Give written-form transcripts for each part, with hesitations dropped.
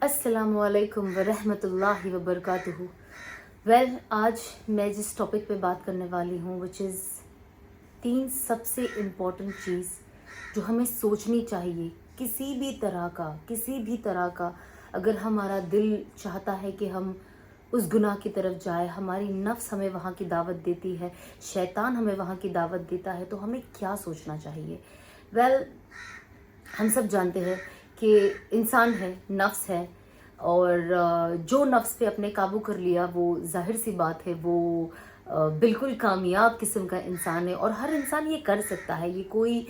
अस्सलामुअलैकुम वरहमतुल्लाहि वबरकातुहू। आज मैं जिस टॉपिक पे बात करने वाली हूँ विच इज़ 3 सबसे इम्पॉर्टेंट चीज़ जो हमें सोचनी चाहिए किसी भी तरह का अगर हमारा दिल चाहता है कि हम उस गुनाह की तरफ जाए, हमारी नफ्स हमें वहाँ की दावत देती है, शैतान हमें वहाँ की दावत देता है, तो हमें क्या सोचना चाहिए? हम सब जानते हैं कि इंसान है, नफ्स है, और जो नफ्स पे अपने काबू कर लिया वो जाहिर सी बात है वो बिल्कुल कामयाब किस्म का इंसान है। और हर इंसान ये कर सकता है, ये कोई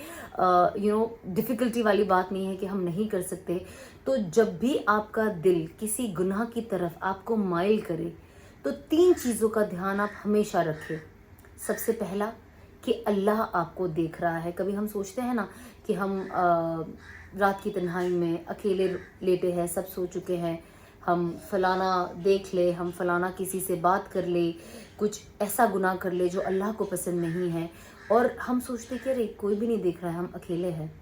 डिफ़िकल्टी वाली बात नहीं है कि हम नहीं कर सकते। तो जब भी आपका दिल किसी गुनाह की तरफ आपको माइल करे तो 3 चीज़ों का ध्यान आप हमेशा रखें। सबसे पहला कि अल्लाह आपको देख रहा है। कभी हम सोचते हैं ना कि हम रात की तन्हाई में अकेले लेटे हैं, सब सो चुके हैं, हम फलाना देख ले, हम फलाना किसी से बात कर ले, कुछ ऐसा गुनाह कर ले जो अल्लाह को पसंद नहीं है, और हम सोचते कि अरे कोई भी नहीं देख रहा है, हम अकेले हैं।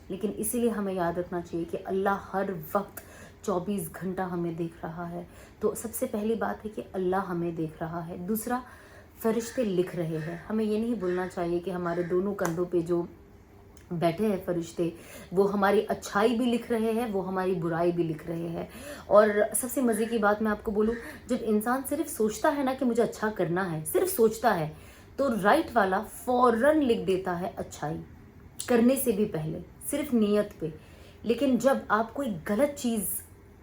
लेकिन इसीलिए हमें याद रखना चाहिए कि अल्लाह हर वक्त 24 घंटा हमें देख रहा है। तो सबसे पहली बात है कि अल्लाह हमें देख रहा है। दूसरा, फरिश्ते लिख रहे हैं। हमें ये नहीं भूलना चाहिए कि हमारे दोनों कंधों पे जो बैठे हैं फरिश्ते, वो हमारी अच्छाई भी लिख रहे हैं, वो हमारी बुराई भी लिख रहे हैं। और सबसे मज़े की बात मैं आपको बोलूँ, जब इंसान सिर्फ सोचता है ना कि मुझे अच्छा करना है, सिर्फ सोचता है, तो राइट वाला फ़ौरन लिख देता है अच्छाई, करने से भी पहले, सिर्फ नीयत पे। लेकिन जब आप कोई गलत चीज़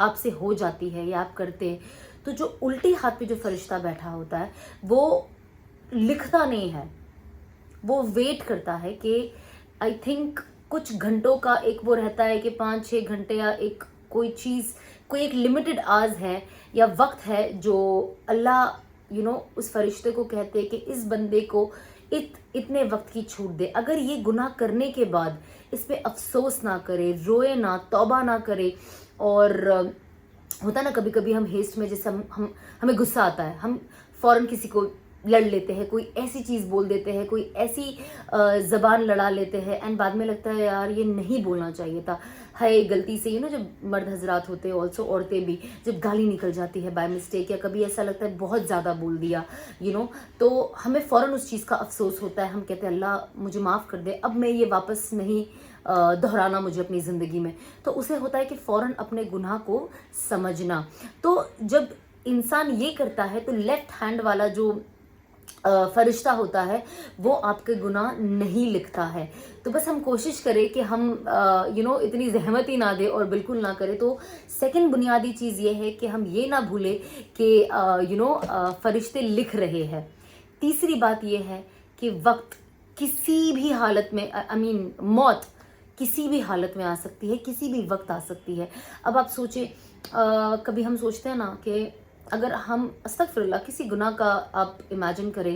आपसे हो जाती है या आप करते, तो जो उल्टी हाथ पे जो फरिश्ता बैठा होता है वो लिखता नहीं है, वो वेट करता है कि आई थिंक कुछ घंटों का एक वो रहता है कि 5-6 घंटे या एक कोई चीज़, कोई एक लिमिटेड आज़ है या वक्त है जो अल्लाह उस फरिश्ते को कहते हैं कि इस बंदे को इतने वक्त की छूट दे। अगर ये गुनाह करने के बाद इस पे अफसोस ना करे, रोए ना, तौबा ना करे, और होता ना कभी कभी हम हेस्ट में, जैसे हम हमें गुस्सा आता है, हम फ़ौरन किसी को लड़ लेते हैं, कोई ऐसी चीज़ बोल देते हैं, कोई ऐसी ज़बान लड़ा लेते हैं, एंड बाद में लगता है यार ये नहीं बोलना चाहिए था, है गलती से। जब मर्द हजरात होते हैं, ऑल्सो औरतें भी, जब गाली निकल जाती है बाय मिस्टेक, या कभी ऐसा लगता है बहुत ज़्यादा बोल दिया तो हमें फ़ौरन उस चीज़ का अफसोस होता है। हम कहते हैं अल्लाह मुझे माफ़ कर दे, अब मैं ये वापस नहीं दोहराना मुझे अपनी ज़िंदगी में। तो उसे होता है कि फ़ौरन अपने गुनाह को समझना। तो जब इंसान ये करता है तो लेफ्ट हैंड वाला जो फरिश्ता होता है वो आपके गुनाह नहीं लिखता है। तो बस हम कोशिश करें कि हम इतनी जहमत ही ना दें और बिल्कुल ना करें। तो सेकंड बुनियादी चीज़ ये है कि हम ये ना भूलें कि फरिश्ते लिख रहे हैं। तीसरी बात ये है कि वक्त किसी भी हालत में, मौत किसी भी हालत में आ सकती है, किसी भी वक्त आ सकती है। अब आप सोचें, कभी हम सोचते हैं ना कि अगर हम अस्तगफिरुल्लाह किसी गुनाह का आप इमेजिन करें,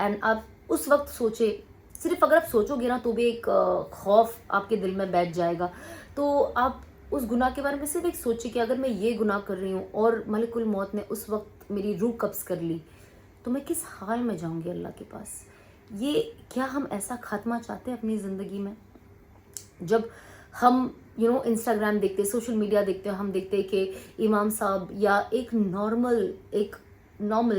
एंड आप उस वक्त सोचे, सिर्फ अगर आप सोचोगे ना तो भी एक खौफ आपके दिल में बैठ जाएगा। तो आप उस गुनाह के बारे में सिर्फ एक सोचिए कि अगर मैं ये गुनाह कर रही हूँ और मलिकुल मौत ने उस वक्त मेरी रूह कब्ज़ कर ली, तो मैं किस हाल में जाऊँगी अल्लाह के पास। ये क्या हम ऐसा खात्मा चाहते हैं अपनी ज़िंदगी में? जब हम इंस्टाग्राम देखते, सोशल मीडिया देखते हैं, हम देखते हैं कि इमाम साहब या एक नॉर्मल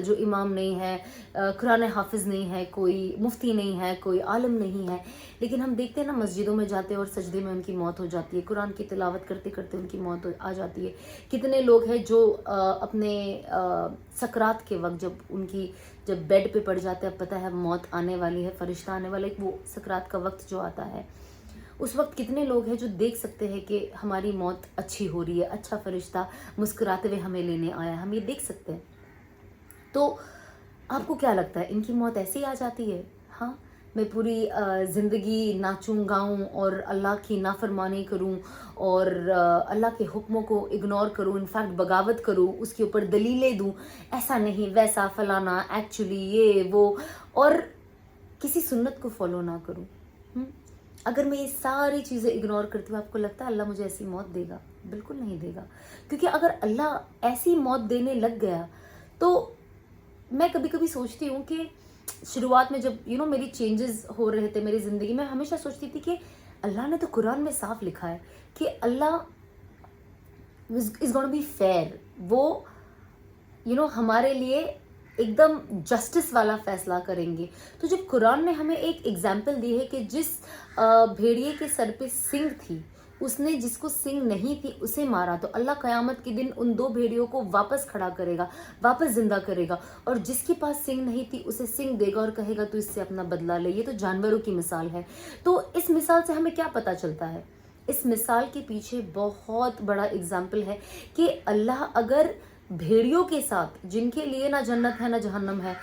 जो इमाम नहीं है, कुरान हाफिज़ नहीं है, कोई मुफ्ती नहीं है, कोई आलिम नहीं है, लेकिन हम देखते हैं ना मस्जिदों में जाते हैं और सजदे में उनकी मौत हो जाती है, कुरान की तिलावत करते करते उनकी मौत आ जाती है। कितने लोग हैं जो अपने सकरात के वक्त जब बेड पे पड़ जाते हैं, अब पता है मौत आने वाली है, फरिश्ता आने वाला है, वो सकरात का वक्त जो आता है, उस वक्त कितने लोग हैं जो देख सकते हैं कि हमारी मौत अच्छी हो रही है, अच्छा फरिश्ता मुस्कुराते हुए हमें लेने आया है, हम ये देख सकते हैं। तो आपको क्या लगता है, इनकी मौत ऐसे ही आ जाती है? हाँ, मैं पूरी ज़िंदगी नाचूं गाऊं और अल्लाह की नाफरमानी करूं और अल्लाह के हुक्मों को इग्नोर करूं, इनफैक्ट बगावत करूं, उसके ऊपर दलीलें दूं, ऐसा नहीं वैसा फलाना, एक्चुअली ये वो, और किसी सुन्नत को फॉलो ना करूं? अगर मैं ये सारी चीज़ें इग्नोर करती हूँ, आपको लगता है अल्लाह मुझे ऐसी मौत देगा? बिल्कुल नहीं देगा। क्योंकि अगर अल्लाह ऐसी मौत देने लग गया, तो मैं कभी कभी सोचती हूँ कि शुरुआत में जब मेरी चेंजेस हो रहे थे मेरी ज़िंदगी में, हमेशा सोचती थी कि अल्लाह ने तो कुरान में साफ लिखा है कि अल्लाह is going to be fair. वो हमारे लिए एकदम जस्टिस वाला फैसला करेंगे। तो जब कुरान ने हमें एक एग्जाम्पल दी है कि जिस भेड़िए के सर पे सिंग थी, उसने जिसको सिंग नहीं थी उसे मारा, तो अल्लाह क़यामत के दिन उन 2 भेड़ियों को वापस खड़ा करेगा, वापस जिंदा करेगा, और जिसके पास सिंग नहीं थी उसे सिंग देगा और कहेगा तू इससे अपना बदला ले। ये तो जानवरों की मिसाल है। तो इस मिसाल से हमें क्या पता चलता है? इस मिसाल के पीछे बहुत बड़ा एग्जाम्पल है कि अल्लाह अगर भेड़ियों के साथ, जिनके लिए ना जन्नत है ना जहन्नम है,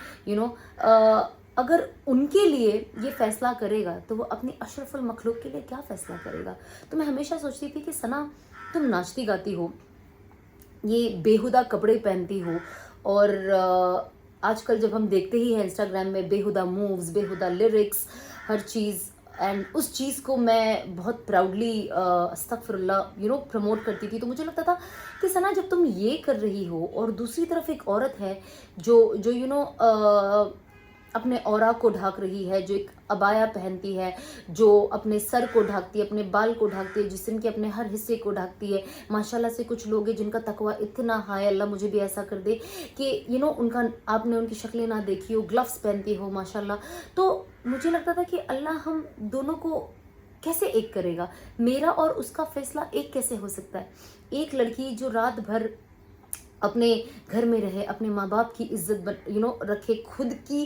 अगर उनके लिए ये फैसला करेगा तो वो अपनी अशरफुल मखलूक के लिए क्या फैसला करेगा। तो मैं हमेशा सोचती थी कि सना, तुम नाचती गाती हो, ये बेहुदा कपड़े पहनती हो, और आजकल जब हम देखते ही हैं इंस्टाग्राम में बेहुदा मूव्स, बेहुदा लिरिक्स, हर चीज़, एंड उस चीज़ को मैं बहुत प्राउडली अस्तगफिरुल्लाह प्रमोट करती थी। तो मुझे लगता था कि सना, जब तुम ये कर रही हो और दूसरी तरफ एक औरत है जो जो अपने औरा को ढाक रही है, जो एक अबाया पहनती है, जो अपने सर को ढाकती है, अपने बाल को ढाकती है, जिस्म के अपने हर हिस्से को ढाकती है। माशाल्लाह से कुछ लोग हैं जिनका तकवा इतना हाई, अल्लाह मुझे भी ऐसा कर दे कि उनका, आपने उनकी शक्लें ना देखी हो, ग्लव्स पहनती हो माशाल्लाह। तो मुझे लगता था कि अल्लाह हम दोनों को कैसे एक करेगा? मेरा और उसका फैसला एक कैसे हो सकता है? एक लड़की जो रात भर अपने घर में रहे, अपने माँ बाप की इज्जत रखे, खुद की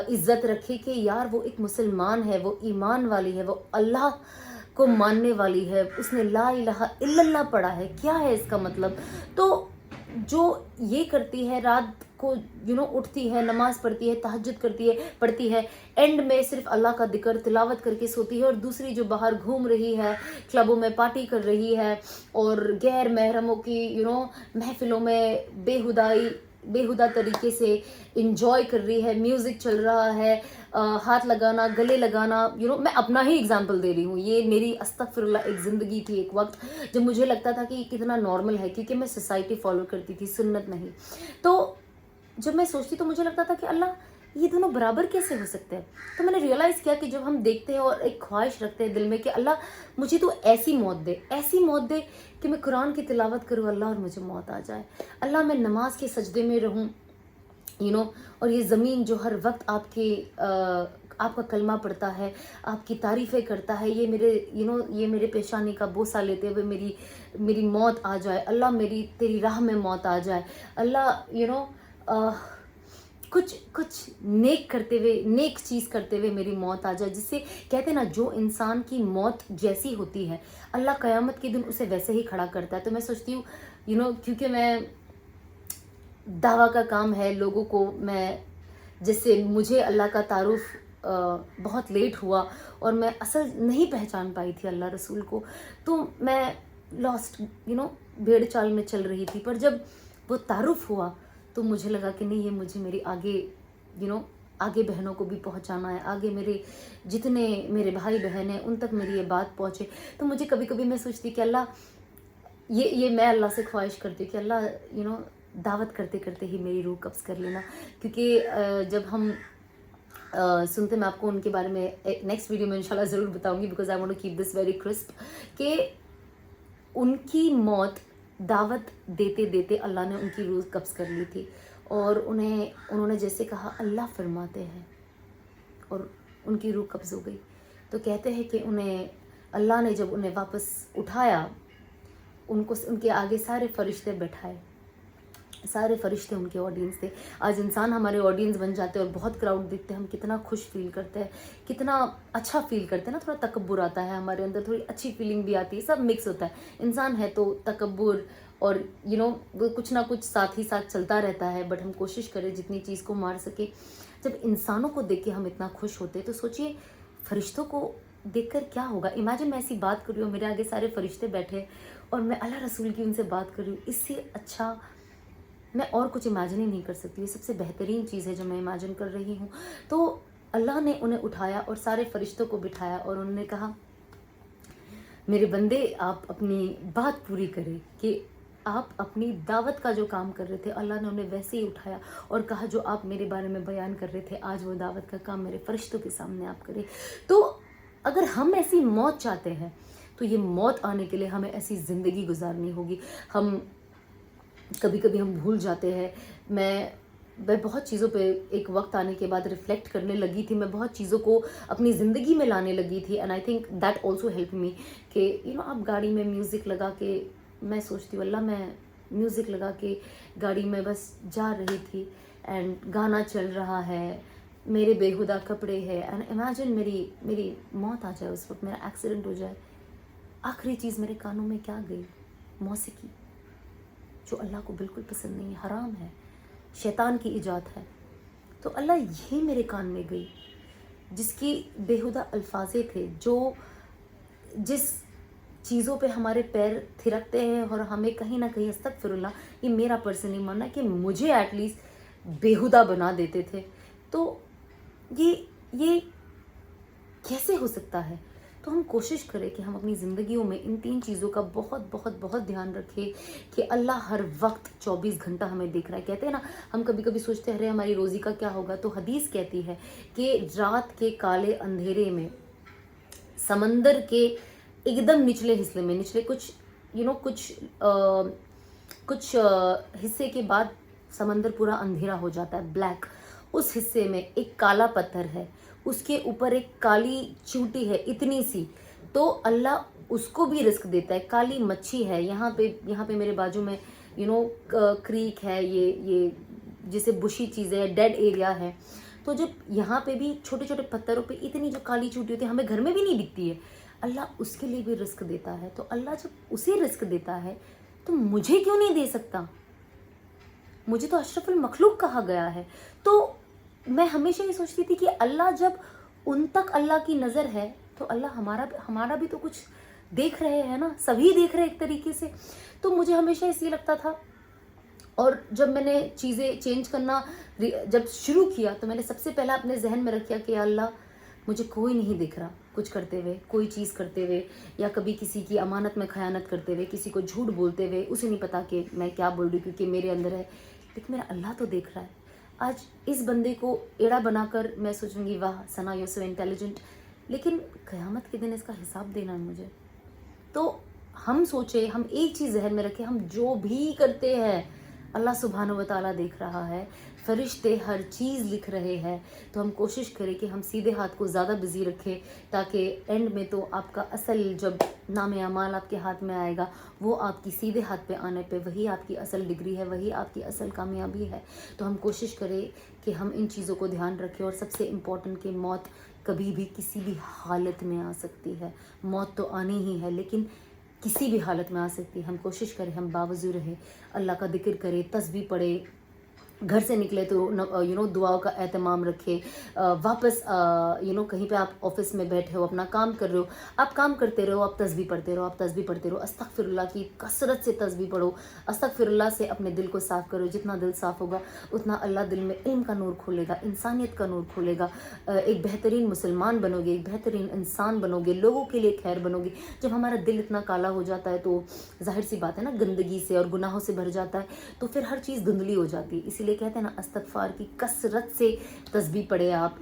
इज्जत रखे कि यार वो एक मुसलमान है, वो ईमान वाली है, वो अल्लाह को मानने वाली है, उसने ला इलाहा इल्लल्लाह पढ़ा है, क्या है इसका मतलब? तो जो ये करती है, रात को उठती है, नमाज पढ़ती है, तहज्जुद पढ़ती है, एंड में सिर्फ अल्लाह का जिक्र तिलावत करके सोती है, और दूसरी जो बाहर घूम रही है, क्लबों में पार्टी कर रही है, और गैर महरमों की महफिलों में बेहुदा तरीके से इंजॉय कर रही है, म्यूज़िक चल रहा है, हाथ लगाना, गले लगाना, मैं अपना ही एग्जांपल दे रही हूँ। ये मेरी अस्तगफिरुल्लाह एक ज़िंदगी थी, एक वक्त जब मुझे लगता था कि कितना नॉर्मल है, क्योंकि मैं सोसाइटी फॉलो करती थी, सुन्नत नहीं। तो जब मैं सोचती तो मुझे लगता था कि अल्लाह, ये दोनों बराबर कैसे हो सकते हैं? तो मैंने रियलाइज़ किया कि जब हम देखते हैं और एक ख्वाहिश रखते हैं दिल में कि अल्लाह मुझे तो ऐसी मौत दे कि मैं कुरान की तिलावत करूँ अल्लाह और मुझे मौत आ जाए। अल्लाह मैं नमाज के सजदे में रहूँ, और ये ज़मीन जो हर वक्त आपका कलमा पढ़ता है, आपकी तारीफ़ें करता है, ये मेरे पेशानी का बोसा लेते हुए मेरी मौत आ जाए। अल्लाह मेरी तेरी राह में मौत आ जाए। अल्लाह कुछ नेक चीज़ करते हुए मेरी मौत आ जाए, जिससे कहते ना, जो इंसान की मौत जैसी होती है अल्लाह क़यामत के दिन उसे वैसे ही खड़ा करता है। तो मैं सोचती हूँ क्योंकि मैं दावा का काम है लोगों को, मैं जैसे मुझे अल्लाह का तारुफ बहुत लेट हुआ और मैं असल नहीं पहचान पाई थी अल्लाह रसूल को, तो मैं लॉस्ट भेड़ चाल में चल रही थी। पर जब वो तारुफ हुआ तो मुझे लगा कि नहीं, ये मुझे मेरी आगे बहनों को भी पहुंचाना है, आगे मेरे जितने मेरे भाई बहन हैं उन तक मेरी ये बात पहुंचे। तो मुझे कभी कभी मैं सोचती कि अल्लाह, ये मैं अल्लाह से ख्वाहिश करती हूँ कि अल्लाह दावत करते करते ही मेरी रूह कब्ज़ कर लेना। क्योंकि जब हम सुनते, मैं आपको उनके बारे में नेक्स्ट वीडियो में इंशाल्लाह ज़रूर बताऊंगी, because I want to keep this very crisp, कि उनकी मौत दावत देते देते अल्लाह ने उनकी रूह कब्ज़ कर ली थी, और उन्होंने जैसे कहा अल्लाह फरमाते हैं, और उनकी रूह कब्ज़ हो गई। तो कहते हैं कि अल्लाह ने जब उन्हें वापस उठाया, उनके आगे सारे फरिश्ते बैठाए, सारे फरिश्ते उनके ऑडियंस थे। आज इंसान हमारे ऑडियंस बन जाते हैं और बहुत क्राउड देखते हैं, हम कितना खुश फील करते हैं, कितना अच्छा फील करते हैं ना। थोड़ा तकब्बुर आता है हमारे अंदर, थोड़ी अच्छी फीलिंग भी आती है, सब मिक्स होता है। इंसान है तो तकब्बुर और वो कुछ ना कुछ साथ ही साथ चलता रहता है, बट हम कोशिश करें जितनी चीज़ को मार सके। जब इंसानों को देख के हम इतना खुश होते हैं, तो सोचिए फरिश्तों को देखकर क्या होगा। इमेजिन मैं ऐसी बात कर रही हूँ, मेरे आगे सारे फरिश्ते बैठे और मैं अल्लाह रसूल की उनसे बात कर रही हूँ। इससे अच्छा मैं और कुछ इमेजिन ही नहीं कर सकती। ये सबसे बेहतरीन चीज़ है जो मैं इमेजिन कर रही हूँ। तो अल्लाह ने उन्हें उठाया और सारे फरिश्तों को बिठाया, और उन्होंने कहा, मेरे बंदे, आप अपनी बात पूरी करें कि आप अपनी दावत का जो काम कर रहे थे, अल्लाह ने उन्हें वैसे ही उठाया और कहा जो आप मेरे बारे में बयान कर रहे थे, आज वो दावत का काम मेरे फरिश्तों के सामने आप करें। तो अगर हम ऐसी मौत चाहते हैं تو یہ موت آنے کے لیے ہمیں ایسی زندگی گزارنی ہوگی. ہم کبھی کبھی ہم بھول جاتے ہیں. میں بہت چیزوں پہ ایک وقت آنے کے بعد ریفلیکٹ کرنے لگی تھی. میں بہت چیزوں کو اپنی زندگی میں لانے لگی تھی. And I think that also help me کہ آپ گاڑی میں میوزک لگا کے, میں سوچتی ہوں اللہ میں میوزک لگا کے گاڑی میں بس جا رہی تھی اینڈ گانا چل رہا ہے, میرے بےہودہ کپڑے ہیں, اینڈ امیجن میری موت آ جائے, اس وقت میرا ایکسیڈنٹ ہو جائے. آخری چیز میرے کانوں میں کیا گئی؟ موسیقی, جو اللہ کو بالکل پسند نہیں ہے, حرام ہے, شیطان کی ایجاد ہے. تو اللہ یہ میرے کان میں گئی جس کی بےہودہ الفاظیں تھے, جو جس چیزوں پہ ہمارے پیر تھرکتے ہیں اور ہمیں کہیں نہ کہیں استغفر اللہ, یہ میرا پرسنلی ماننا ہے کہ مجھے ایٹ لیسٹ بےہودہ بنا دیتے تھے. تو یہ کیسے ہو سکتا ہے؟ تو ہم کوشش کریں کہ ہم اپنی زندگیوں میں ان 3 چیزوں کا بہت بہت بہت دھیان رکھیں کہ اللہ ہر وقت 24 گھنٹہ ہمیں دیکھ رہا ہے. کہتے ہیں نا, ہم کبھی کبھی سوچتے ہیں ہماری روزی کا کیا ہوگا, تو حدیث کہتی ہے کہ رات کے کالے اندھیرے میں سمندر کے ایک دم نچلے حصے میں, نچلے کچھ حصے کے بعد سمندر پورا اندھیرا ہو جاتا ہے, بلیک. اس حصے میں ایک کالا پتھر ہے, اس کے اوپر ایک کالی چونٹی ہے اتنی سی, تو اللہ اس کو بھی رزق دیتا ہے. کالی مچھی ہے, یہاں پہ میرے بازو میں کریک ہے, یہ جسے بشی چیزیں, ڈیڈ ایریا ہے. تو جب یہاں پہ بھی چھوٹے چھوٹے پتھروں پہ اتنی جو کالی چونٹی ہوتی ہے, ہمیں گھر میں بھی نہیں دکھتی ہے, اللہ اس کے لیے بھی رزق دیتا ہے. تو اللہ جب اسے رزق دیتا ہے تو مجھے کیوں نہیں دے سکتا؟ مجھے تو اشرف المخلوق کہا گیا ہے. تو میں ہمیشہ یہ سوچتی تھی کہ اللہ جب ان تک اللہ کی نظر ہے تو اللہ ہمارا بھی تو کچھ دیکھ رہے ہیں نا, سبھی دیکھ رہے ایک طریقے سے. تو مجھے ہمیشہ اس لیے لگتا تھا, اور جب میں نے چیزیں چینج کرنا جب شروع کیا تو میں نے سب سے پہلا اپنے ذہن میں رکھا کہ اللہ مجھے کوئی نہیں دیکھ رہا کچھ کرتے ہوئے, کوئی چیز کرتے ہوئے, یا کبھی کسی کی امانت میں خیانت کرتے ہوئے, کسی کو جھوٹ بولتے ہوئے. اسے نہیں پتا کہ میں کیا بول رہی, کیونکہ میرے اندر ہے, لیکن میرا اللہ تو دیکھ رہا ہے. آج اس بندے کو ایڑا بنا کر میں سوچوں گی واہ ثنا یو سو انٹیلیجنٹ, لیکن قیامت کے دن اس کا حساب دینا ہے مجھے. تو ہم سوچیں, ہم ایک چیز ذہن میں رکھیں, ہم جو بھی کرتے ہیں اللہ سبحانہ و تعالیٰ دیکھ رہا ہے, فرشتے ہر چیز لکھ رہے ہیں. تو ہم کوشش کریں کہ ہم سیدھے ہاتھ کو زیادہ بزی رکھیں, تاکہ اینڈ میں تو آپ کا اصل جب نام اعمال آپ کے ہاتھ میں آئے گا, وہ آپ کی سیدھے ہاتھ پہ آنے پہ وہی آپ کی اصل ڈگری ہے, وہی آپ کی اصل کامیابی ہے. تو ہم کوشش کریں کہ ہم ان چیزوں کو دھیان رکھیں. اور سب سے امپورٹنٹ کہ موت کبھی بھی کسی بھی حالت میں آ سکتی ہے. موت تو آنی ہی ہے, لیکن کسی بھی حالت میں آ سکتی ہے. ہم کوشش کریں ہم باوضو رہیں, اللہ کا ذکر کریں, تسبیح پڑھیں, گھر سے نکلے تو دعاؤں کا اہتمام رکھے. واپس کہیں پہ آپ آفس میں بیٹھے ہو, اپنا کام کر رہے ہو, آپ کام کرتے رہو, آپ تسبیح پڑھتے رہو, آپ تسبیح پڑھتے رہو. استغفر اللہ کی کثرت سے تسبیح پڑھو, استغفر اللہ سے اپنے دل کو صاف کرو. جتنا دل صاف ہوگا اتنا اللہ دل میں علم کا نور کھولے گا, انسانیت کا نور کھولے گا. ایک بہترین مسلمان بنو گے, ایک بہترین انسان بنو گے, لوگوں کے لیے خیر بنو گے. جب ہمارا دل اتنا کالا ہو جاتا ہے تو ظاہر سی بات ہے نا, گندگی سے اور گناہوں سے بھر جاتا ہے, تو پھر ہر چیز دھندلی ہو جاتی ہے. اسی لیے کہتے ہیں نا استغفار کی کثرت سے تسبیح پڑھے آپ,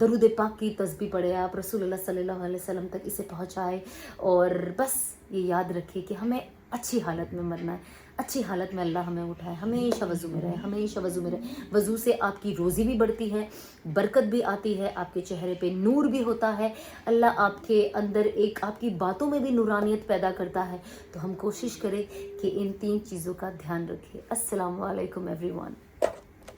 درود پاک کی تسبیح پڑھے آپ, رسول اللہ صلی اللہ علیہ وسلم تک اسے پہنچائے. اور بس یہ یاد رکھے کہ ہمیں اچھی حالت میں مرنا ہے, اچھی حالت میں اللہ ہمیں اٹھائے. ہمیشہ وضو میں رہے, ہمیشہ وضو میں رہے. وضو سے آپ کی روزی بھی بڑھتی ہے, برکت بھی آتی ہے, آپ کے چہرے پہ نور بھی ہوتا ہے, اللہ آپ کے اندر ایک آپ کی باتوں میں بھی نورانیت پیدا کرتا ہے. تو ہم کوشش کریں کہ ان 3 چیزوں کا دھیان رکھیں. السلام علیکم ایوری ون.